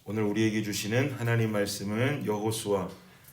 오늘 우리에게 주시는 하나님 말씀은 여호수아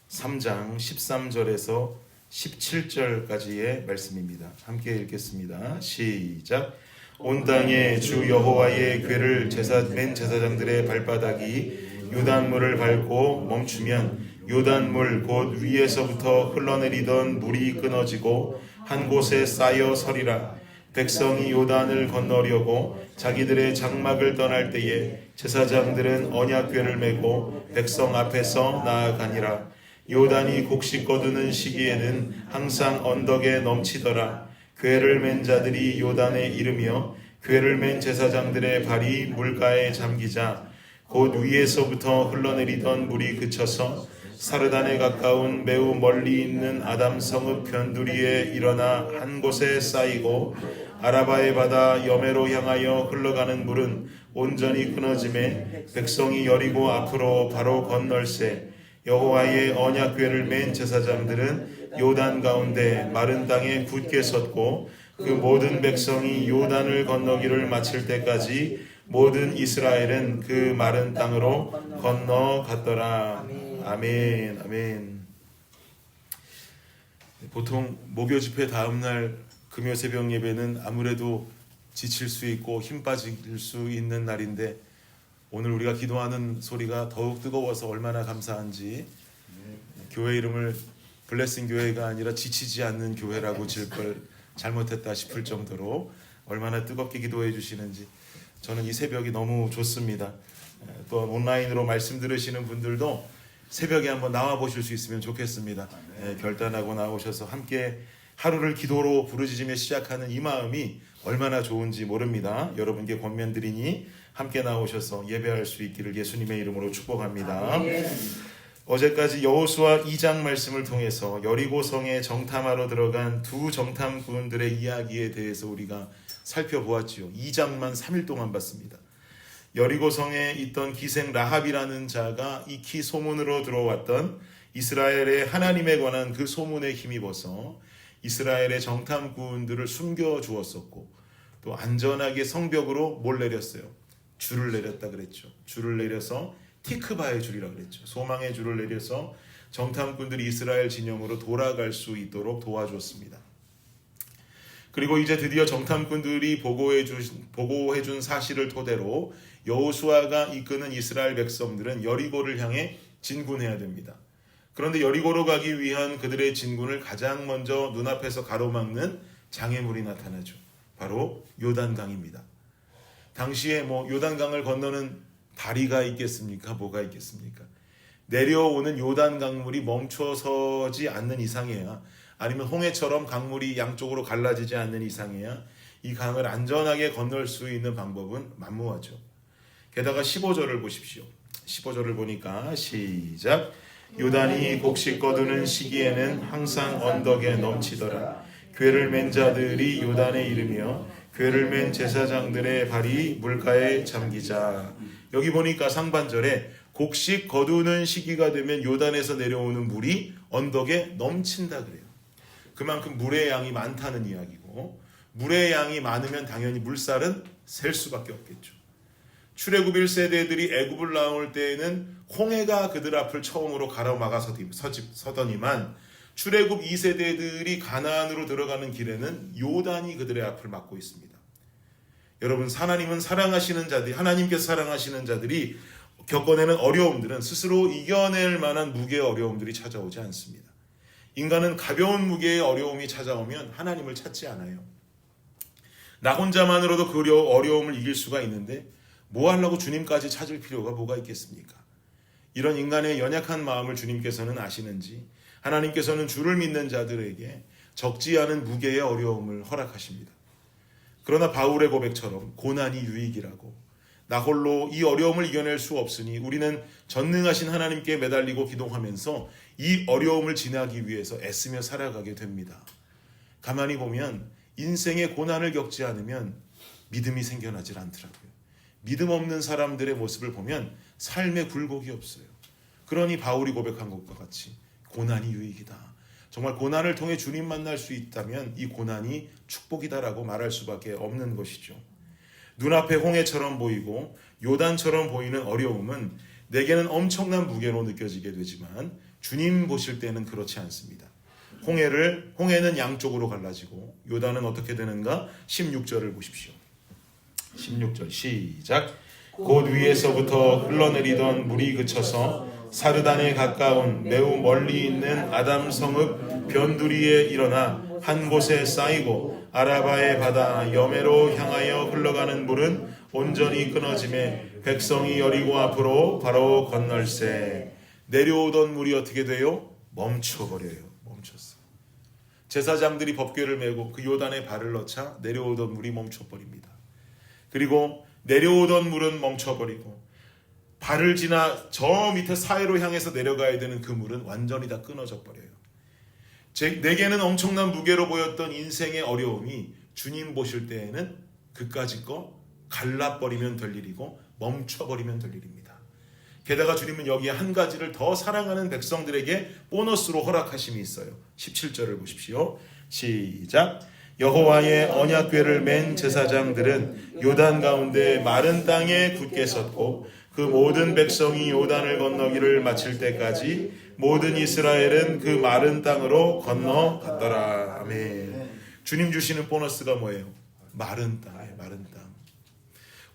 3장 13절에서 17절까지의 말씀입니다. 함께 읽겠습니다. 시작. 온 땅에 주 여호와의 궤를 맨 제사장들의 발바닥이 요단물을 밟고 멈추면 요단물 곧 위에서부터 흘러내리던 물이 끊어지고 한 곳에 쌓여 서리라. 백성이 요단을 건너려고 자기들의 장막을 떠날 때에 제사장들은 언약궤를 메고 백성 앞에서 나아가니라. 요단이 곡식 거두는 시기에는 항상 언덕에 넘치더라. 궤를 맨 자들이 요단에 이르며 궤를 맨 제사장들의 발이 물가에 잠기자 곧 위에서부터 흘러내리던 물이 그쳐서 사르단에 가까운 매우 멀리 있는 아담 성읍 변두리에 일어나 한 곳에 쌓이고 아라바의 바다 여매로 향하여 흘러가는 물은 온전히 끊어짐에 백성이 여리고 앞으로 바로 건널세. 여호와의 언약궤를 맨 제사장들은 요단 가운데 마른 땅에 굳게 섰고 그 모든 백성이 요단을 건너기를 마칠 때까지 모든 이스라엘은 그 마른 땅으로 건너갔더라. 아멘. 아멘. 보통 목요 집회 다음 날 금요 새벽 예배는 아무래도 지칠 수 있고 힘 빠질 수 있는 날인데 오늘 우리가 기도하는 소리가 더욱 뜨거워서 얼마나 감사한지 교회 이름을 블레싱 교회가 아니라 지치지 않는 교회라고 질 걸 잘못했다 싶을 정도로 얼마나 뜨겁게 기도해 주시는지 저는 이 새벽이 너무 좋습니다. 또 온라인으로 말씀 들으시는 분들도 새벽에 한번 나와 보실 수 있으면 좋겠습니다. 결단하고 나오셔서 함께 하루를 기도로 부르짖으며 시작하는 이 마음이 얼마나 좋은지 모릅니다. 여러분께 권면드리니 함께 나오셔서 예배할 수 있기를 예수님의 이름으로 축복합니다. 어제까지 여호수아 2장 말씀을 통해서 여리고성에 정탐하러 들어간 두 정탐꾼들의 이야기에 대해서 우리가 살펴보았지요. 2장만 3일 동안 봤습니다. 여리고성에 있던 기생 라합이라는 자가 익히 소문으로 들어왔던 이스라엘의 하나님에 관한 그 소문에 힘입어서 이스라엘의 정탐꾼들을 숨겨주었었고 또 안전하게 성벽으로 뭘 내렸어요? 줄을 내렸다 그랬죠. 줄을 내려서 티크바의 줄이라고 그랬죠. 소망의 줄을 내려서 정탐꾼들이 이스라엘 진영으로 돌아갈 수 있도록 도와줬습니다. 그리고 이제 드디어 정탐꾼들이 보고해준 사실을 토대로 여호수아가 이끄는 이스라엘 백성들은 여리고를 향해 진군해야 됩니다. 그런데 여리고로 가기 위한 그들의 진군을 가장 먼저 눈앞에서 가로막는 장애물이 나타나죠. 바로 요단강입니다. 당시에 요단강을 건너는 다리가 있겠습니까? 뭐가 있겠습니까? 내려오는 요단강물이 멈춰서지 않는 이상이야. 아니면 홍해처럼 강물이 양쪽으로 갈라지지 않는 이상이야. 이 강을 안전하게 건널 수 있는 방법은 만무하죠. 게다가 15절을 보십시오. 15절을 보니까 시작. 요단이 곡식 거두는 시기에는 항상 언덕에 넘치더라. 궤를 맨 자들이 요단에 이르며 궤를 맨 제사장들의 발이 물가에 잠기자. 여기 보니까 상반절에 곡식 거두는 시기가 되면 요단에서 내려오는 물이 언덕에 넘친다 그래요. 그만큼 물의 양이 많다는 이야기고 물의 양이 많으면 당연히 물살은 셀 수밖에 없겠죠. 출애굽 1세대들이 애굽을 나올 때에는 홍해가 그들 앞을 처음으로 가로막아 서더니만 출애굽 2세대들이 가나안으로 들어가는 길에는 요단이 그들의 앞을 막고 있습니다. 여러분, 하나님께서 사랑하시는 자들이 겪어내는 어려움들은 스스로 이겨낼 만한 무게의 어려움들이 찾아오지 않습니다. 인간은 가벼운 무게의 어려움이 찾아오면 하나님을 찾지 않아요. 나 혼자만으로도 그 어려움을 이길 수가 있는데 뭐 하려고 주님까지 찾을 필요가 뭐가 있겠습니까? 이런 인간의 연약한 마음을 주님께서는 아시는지 하나님께서는 주를 믿는 자들에게 적지 않은 무게의 어려움을 허락하십니다. 그러나 바울의 고백처럼 고난이 유익이라고 나 홀로 이 어려움을 이겨낼 수 없으니 우리는 전능하신 하나님께 매달리고 기도하면서 이 어려움을 지나기 위해서 애쓰며 살아가게 됩니다. 가만히 보면 인생의 고난을 겪지 않으면 믿음이 생겨나질 않더라고요. 믿음 없는 사람들의 모습을 보면 삶에 굴곡이 없어요. 그러니 바울이 고백한 것과 같이 고난이 유익이다. 정말 고난을 통해 주님 만날 수 있다면 이 고난이 축복이다라고 말할 수밖에 없는 것이죠. 눈앞에 홍해처럼 보이고 요단처럼 보이는 어려움은 내게는 엄청난 무게로 느껴지게 되지만 주님 보실 때는 그렇지 않습니다. 홍해는 양쪽으로 갈라지고 요단은 어떻게 되는가? 16절을 보십시오. 16절 시작. 곧 위에서부터 흘러내리던 물이 그쳐서 사르단에 가까운 매우 멀리 있는 아담 성읍 변두리에 일어나 한 곳에 쌓이고 아라바의 바다 여메로 향하여 흘러가는 물은 온전히 끊어짐에 백성이 여리고 앞으로 바로 건널세. 내려오던 물이 어떻게 돼요? 멈춰버려요. 멈췄어. 제사장들이 법궤를 메고 그 요단에 발을 넣자 내려오던 물이 멈춰버립니다. 그리고 내려오던 물은 멈춰버리고 발을 지나 저 밑에 사해로 향해서 내려가야 되는 그 물은 완전히 다 끊어져 버려요. 내게는 엄청난 무게로 보였던 인생의 어려움이 주님 보실 때에는 그까짓 거 갈라버리면 될 일이고 멈춰버리면 될 일입니다. 게다가 주님은 여기에 한 가지를 더 사랑하는 백성들에게 보너스로 허락하심이 있어요. 17절을 보십시오. 시작. 여호와의 언약궤를 맨 제사장들은 요단 가운데 마른 땅에 굳게 섰고 그 모든 백성이 요단을 건너기를 마칠 때까지 모든 이스라엘은 그 마른 땅으로 건너갔더라. 아멘. 주님 주시는 보너스가 뭐예요? 마른 땅이에요. 마른 땅.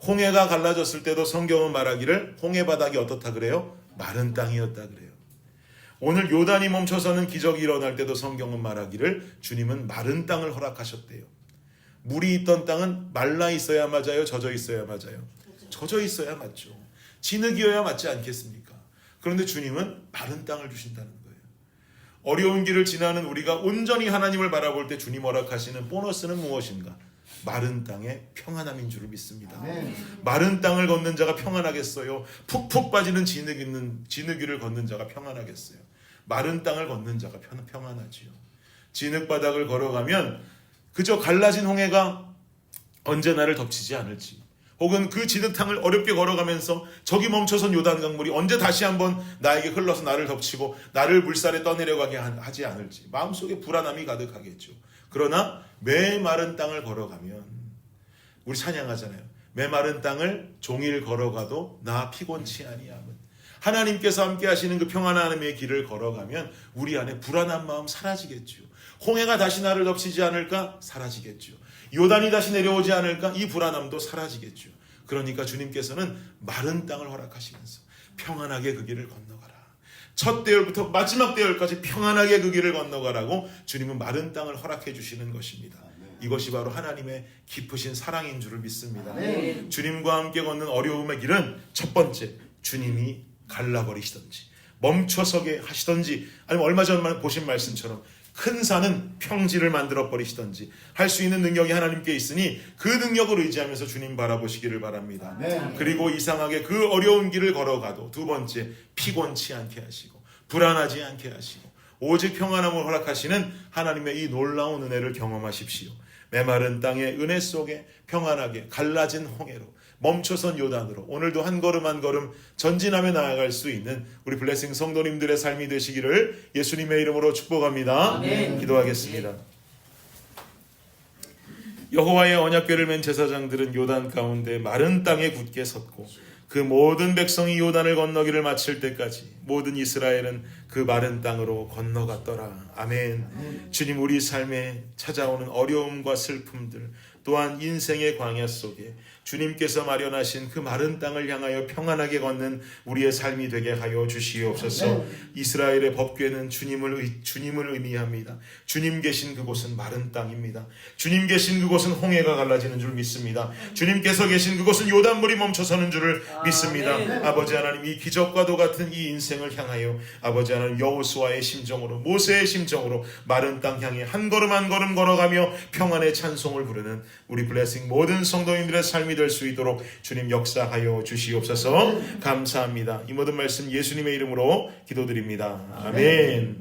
홍해가 갈라졌을 때도 성경은 말하기를 홍해 바닥이 어떻다 그래요? 마른 땅이었다 그래요. 오늘 요단이 멈춰서는 기적이 일어날 때도 성경은 말하기를 주님은 마른 땅을 허락하셨대요. 물이 있던 땅은 말라 있어야 맞아요? 젖어 있어야 맞아요? 젖어 있어야 맞죠. 진흙이어야 맞지 않겠습니까? 그런데 주님은 마른 땅을 주신다는 거예요. 어려운 길을 지나는 우리가 온전히 하나님을 바라볼 때 주님 허락하시는 보너스는 무엇인가? 마른 땅에 평안함인 줄을 믿습니다. 마른 땅을 걷는 자가 평안하겠어요? 푹푹 빠지는 진흙 위를 걷는 자가 평안하겠어요? 마른 땅을 걷는 자가 평안하지요. 진흙 바닥을 걸어가면 그저 갈라진 홍해가 언제 나를 덮치지 않을지, 혹은 그 진흙탕을 어렵게 걸어가면서 저기 멈춰선 요단 강물이 언제 다시 한번 나에게 흘러서 나를 덮치고 나를 물살에 떠내려가게 하지 않을지 마음속에 불안함이 가득하겠죠. 그러나 메마른 땅을 걸어가면, 우리 찬양하잖아요. 메마른 땅을 종일 걸어가도 나 피곤치 아니함은. 하나님께서 함께 하시는 그 평안함의 길을 걸어가면 우리 안에 불안한 마음 사라지겠죠. 홍해가 다시 나를 덮치지 않을까? 사라지겠죠. 요단이 다시 내려오지 않을까? 이 불안함도 사라지겠죠. 그러니까 주님께서는 마른 땅을 허락하시면서 평안하게 그 길을 건너가라. 첫 대열부터 마지막 대열까지 평안하게 그 길을 건너가라고 주님은 마른 땅을 허락해 주시는 것입니다. 이것이 바로 하나님의 깊으신 사랑인 줄을 믿습니다. 주님과 함께 걷는 어려움의 길은 첫 번째, 주님이 갈라버리시든지 멈춰서게 하시든지, 아니면 얼마 전 보신 말씀처럼 큰 산은 평지를 만들어 버리시든지 할 수 있는 능력이 하나님께 있으니 그 능력을 의지하면서 주님 바라보시기를 바랍니다. 그리고 이상하게 그 어려운 길을 걸어가도 두 번째, 피곤치 않게 하시고 불안하지 않게 하시고 오직 평안함을 허락하시는 하나님의 이 놀라운 은혜를 경험하십시오. 메마른 땅의 은혜 속에 평안하게 갈라진 홍해로 멈춰선 요단으로 오늘도 한 걸음 한 걸음 전진하며 나아갈 수 있는 우리 블레싱 성도님들의 삶이 되시기를 예수님의 이름으로 축복합니다. 아멘. 기도하겠습니다. 여호와의 언약궤를 맨 제사장들은 요단 가운데 마른 땅에 굳게 섰고 그 모든 백성이 요단을 건너기를 마칠 때까지 모든 이스라엘은 그 마른 땅으로 건너갔더라. 아멘. 주님, 우리 삶에 찾아오는 어려움과 슬픔들, 또한 인생의 광야 속에 주님께서 마련하신 그 마른 땅을 향하여 평안하게 걷는 우리의 삶이 되게 하여 주시옵소서. 이스라엘의 법궤는 주님을 의미합니다. 주님 계신 그곳은 마른 땅입니다. 주님 계신 그곳은 홍해가 갈라지는 줄 믿습니다. 주님께서 계신 그곳은 요단물이 멈춰서는 줄을 믿습니다. 아버지 하나님, 이 기적과도 같은 이 인생을 향하여 아버지 하나님, 여호수아의 심정으로, 모세의 심정으로 마른 땅 향해 한 걸음 한 걸음 걸어가며 평안의 찬송을 부르는 우리 블레싱 모든 성도님들의 삶이 될 수 있도록 주님 역사하여 주시옵소서. 감사합니다. 이 모든 말씀 예수님의 이름으로 기도드립니다. 아멘.